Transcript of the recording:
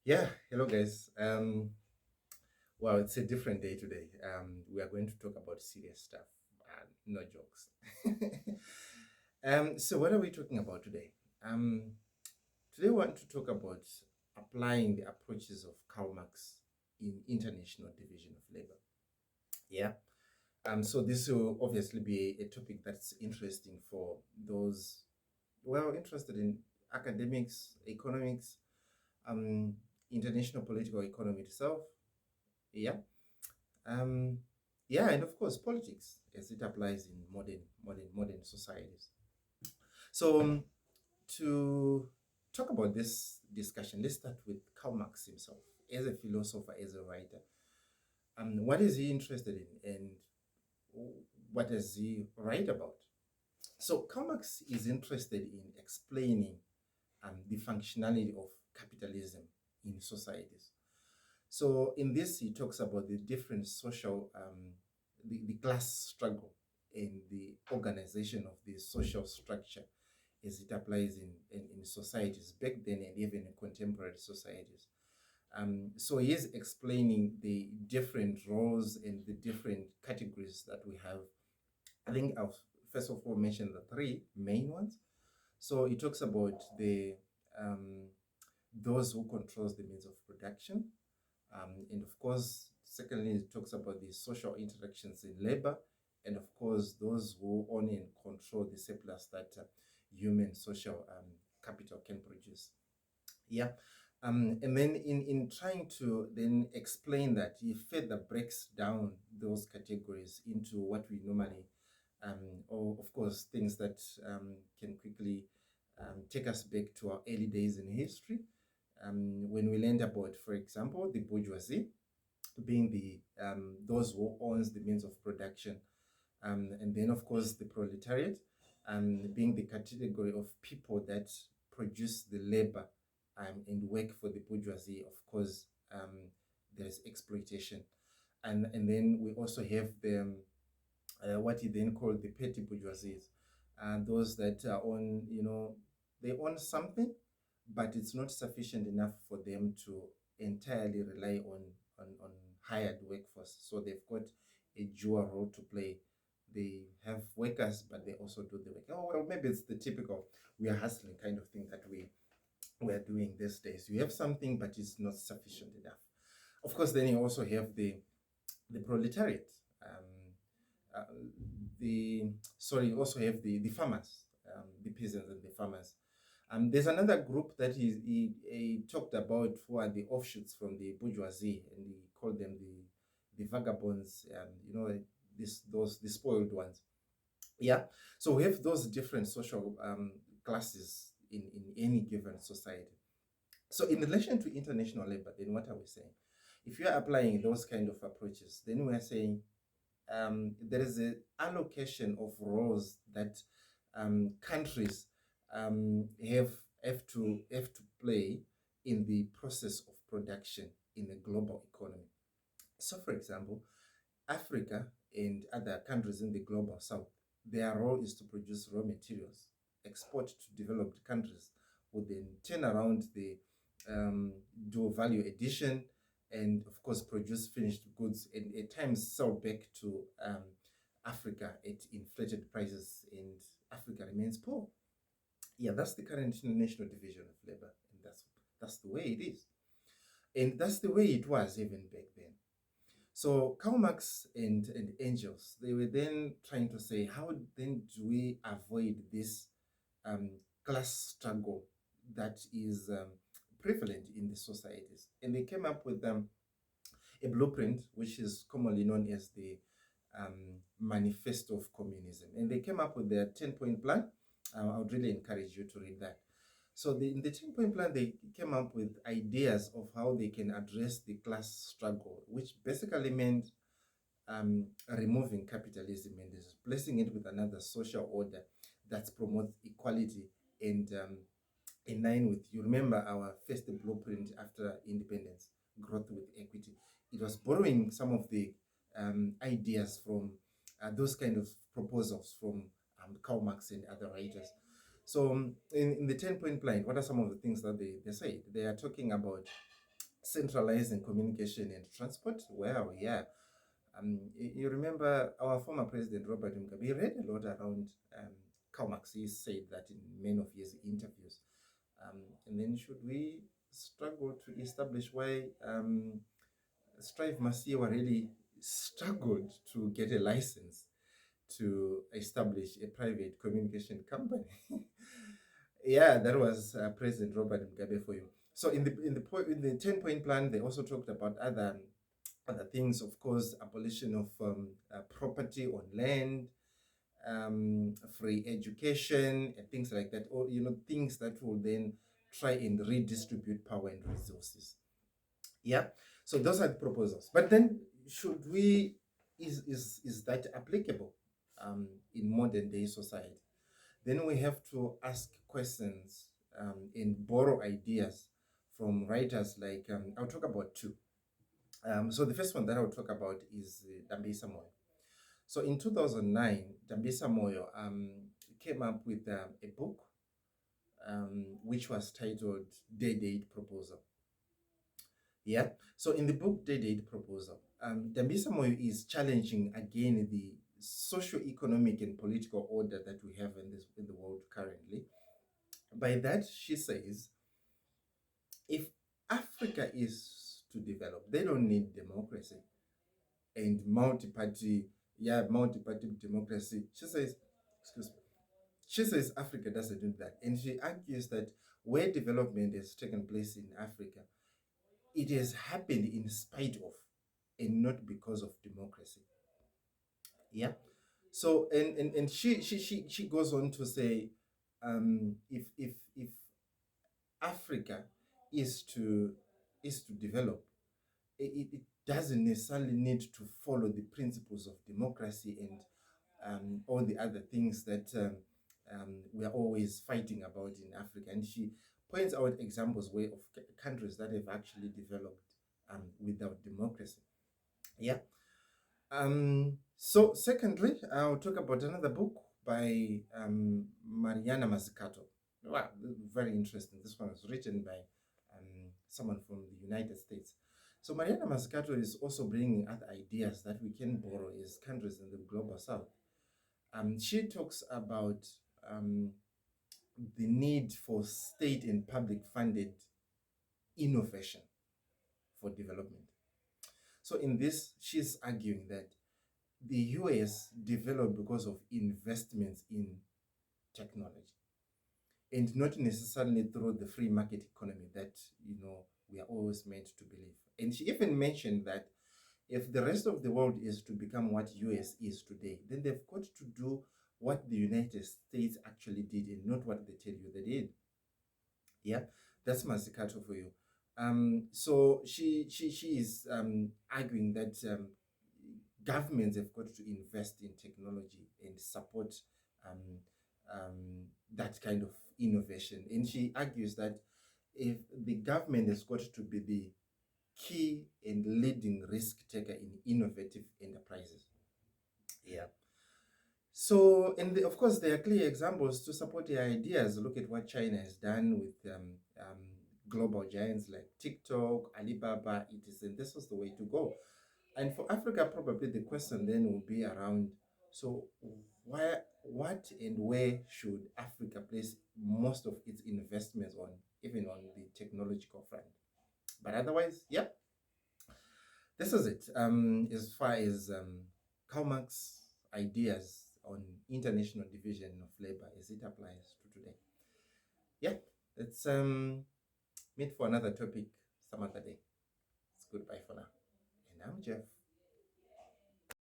Yeah, hello guys. Well, it's a different day today. We are going to talk about serious stuff, no jokes. So what are we talking about today? Today we want to talk about applying the approaches of Karl Marx in international division of labor. Yeah. So this will obviously be a topic that's interesting for those interested in academics, economics, um, international political economy itself. Yeah. Um, yeah, and of course politics as it applies in modern societies. So to talk about this discussion, let's start with Karl Marx himself as a philosopher, as a writer. What is he interested in, and what does he write about? So Karl Marx is interested in explaining the functionality of capitalism in societies. So in this, he talks about the different social, the class struggle and the organization of the social structure as it applies in societies back then and even in contemporary societies. So he is explaining the different roles and the different categories that we have. I think I've first of all mentioned the three main ones. So he talks about the those who controls the means of production, and of course, secondly, it talks about the social interactions in labor, and of course, those who own and control the surplus that human social capital can produce. Yeah. And then in trying to then explain that, he further breaks down those categories into what we normally, or of course, things that can quickly take us back to our early days in history. When we learned about, for example, the bourgeoisie being the those who owns the means of production, and then of course the proletariat, being the category of people that produce the labor and work for the bourgeoisie. Of course, there's exploitation, and then we also have the what he then called the petty bourgeoisies, and those that own, they own something, but it's not sufficient enough for them to entirely rely on hired workforce. So they've got a dual role to play. They have workers, but they also do the work. Oh well, maybe it's the typical we are hustling kind of thing that we're doing these days. You have something, but it's not sufficient enough. Of course, then you also have the proletariat. Uh, the sorry, you also have the farmers, the peasants and the farmers. There's another group that he talked about who are the offshoots from the bourgeoisie, and he called them the vagabonds, those the spoiled ones. Yeah. So we have those different social classes in any given society. So in relation to international labor, then what are we saying? If you are applying those kind of approaches, then we are saying there is an allocation of roles that countries have to play in the process of production in a global economy. So, for example, Africa and other countries in the global south, their role is to produce raw materials, export to developed countries, who then turn around the do value addition, and of course produce finished goods and at times sell back to Africa at inflated prices, and Africa remains poor. Yeah, that's the current international division of labor, and that's the way it is, and that's the way it was even back then. So Karl Marx and Engels, they were then trying to say, how then do we avoid this um, class struggle that is prevalent in the societies? And they came up with a blueprint, which is commonly known as the Manifesto of Communism. And they came up with their 10-point plan. I would really encourage you to read that. So in the 10-point plan, they came up with ideas of how they can address the class struggle, which basically meant removing capitalism and replacing it with another social order that promotes equality and in line with, you remember our first blueprint after independence, growth with equity. It was borrowing some of the ideas from those kind of proposals from Karl Marx and other writers. So in the 10-point plan, what are some of the things that they say? They are talking about centralizing communication and transport. Well, yeah. You remember our former president, Robert Mugabe, he read a lot around Karl Marx. He said that in many of his interviews. And then should we struggle to establish why Strive Masiwa really struggled to get a license to establish a private communication company? Yeah, that was President Robert Mugabe for you. So in the 10-point plan, they also talked about other things, of course, abolition of property on land, free education, and things like that, or things that will then try and redistribute power and resources. Yeah, so those are the proposals. But then, should we is that applicable in modern day society? Then we have to ask questions and borrow ideas from writers like I'll talk about two. So the first one that I'll talk about is Dambisa Moyo. So in 2009, Dambisa Moyo came up with a book which was titled Day-Date Proposal. Yeah. So in the book Day-Date Proposal, Dambisa Moyo is challenging again the socio-economic and political order that we have in the world currently. By that, she says, if Africa is to develop, they don't need democracy and multi-party democracy. She says Africa doesn't do that. And she argues that where development has taken place in Africa, it has happened in spite of and not because of democracy. Yeah. So and she goes on to say, if Africa is to develop, it doesn't necessarily need to follow the principles of democracy and all the other things that we are always fighting about in Africa. And she points out examples of countries that have actually developed without democracy. Yeah. So secondly, I'll talk about another book by Mariana Mazzucato. Wow, very interesting. This one was written by someone from the United States. So Mariana Mazzucato is also bringing other ideas that we can borrow as countries in the global south. She talks about the need for state and public funded innovation for development. So in this, she's arguing that the US developed because of investments in technology and not necessarily through the free market economy that we are always meant to believe. And she even mentioned that if the rest of the world is to become what US is today, then they've got to do what the United States actually did and not what they tell you they did. Yeah, that's Mazzucato for you. So she is arguing that governments have got to invest in technology and support that kind of innovation. And she argues that if the government has got to be the key and leading risk taker in innovative enterprises. Yeah. So, and of course, there are clear examples to support the ideas. Look at what China has done with global giants like TikTok, Alibaba, etc. And this was the way to go. And for Africa, probably the question then will be around, so what and where should Africa place most of its investments on, even on the technological front? But otherwise, yeah, this is it. As far as Karl Marx ideas on international division of labor as it applies to today. Yeah, let's meet for another topic some other day. It's goodbye for now. And I'm Jeff.